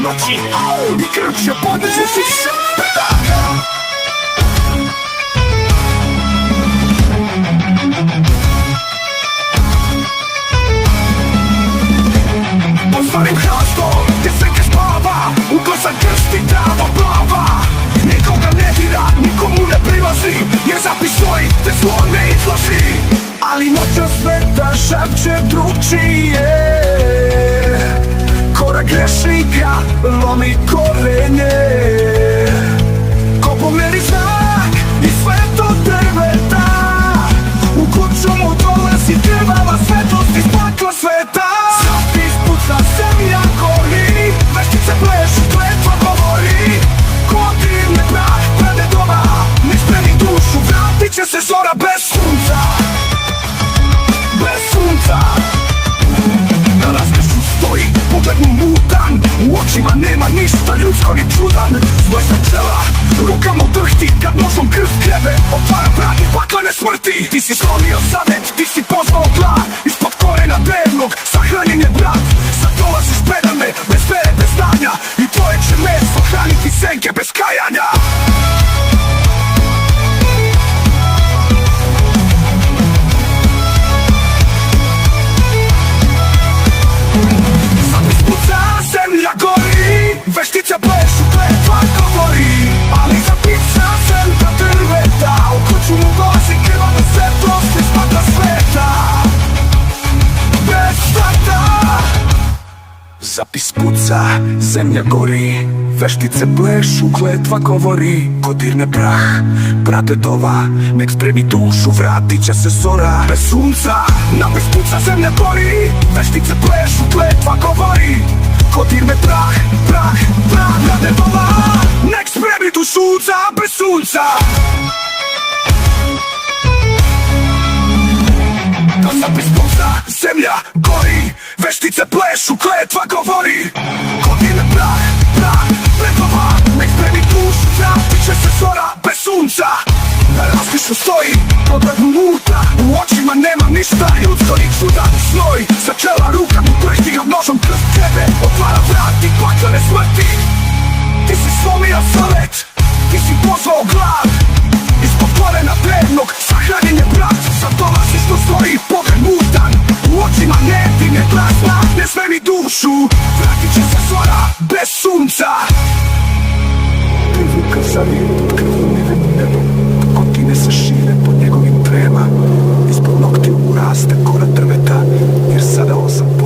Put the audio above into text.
noći i krv će podizati se. Pod starim hrastom gdje seke spava, ukosan krst i trava plava. Nikoga ne dira, nikomu ne prilazi, jer zapis stoji te zlo ne izlazi. Ali noća sveta šapće drugčije, korak grešnika lomi korenje. Ko pomeri znak i sve to drveta, u kuću mu dolazi krvava svetlost iz pakla sveta. Zapis puca, zemlja gori, veštice plešu, kletva govori. Ko divne prah prede doma, ne spremi dušu, vratit će se zora bez sunca. Bez sunca. Na raskršću stoji, pogled mu mutan, u očima nema ništa ljudsko ni čudan. Zboj sa čela, ruka mu drhti, kad nožom krv kreve, otvara vrati paklene smrti. Ti si slomio zavet, ti si pozvao glad, ispod korena drevnog, sahranjen je brat. Sad dolaziš predan me, bez vere, bez znanja, i tvoje će meso hraniti senke bez kajanja. Zemlja gori, veštice plešu, kletva govori. Ali zapisa zemlja drveta, u kuću mu dolazi krvava svetlost iz pakla sveta. Bez starta. Zapis puca, zemlja gori, veštice plešu, kletva govori. Ko dirne prah, pradedova, nek spremi dušu, vratit će se zora bez sunca. Napis puca, zemlja gori, veštice plešu, kletva govori. Ko dirne prah, pradedova, nek spremi dušu bez sunca. Zapis puca, zemlja gori, veštice plešu, kletva govori. Ko dirne prah, pradedova, nek spremi dušu, vratit će se zora bez sunca. Na raskrišu stoji, pogled mu muta, u očima nema ništa ljudsko ni čudan. Snoj, sa čela ruka mu drhti, od nožom krv kreve, otvara vrati paklene smrti. Ti si slomio zavet, ti si pozvao glad, ispod korena drevnog, sahranjen je brat. Sad dolaziš do stoji, pogled mutan, u očima ne digne glasna, ne smeni dušu, vratit će se zora bez sunca. Privuka zavir pod krvom nevenim nebom, kotine se šire pod njegovim trema, ispod noktiju mu raste kora drveta, jer sada 8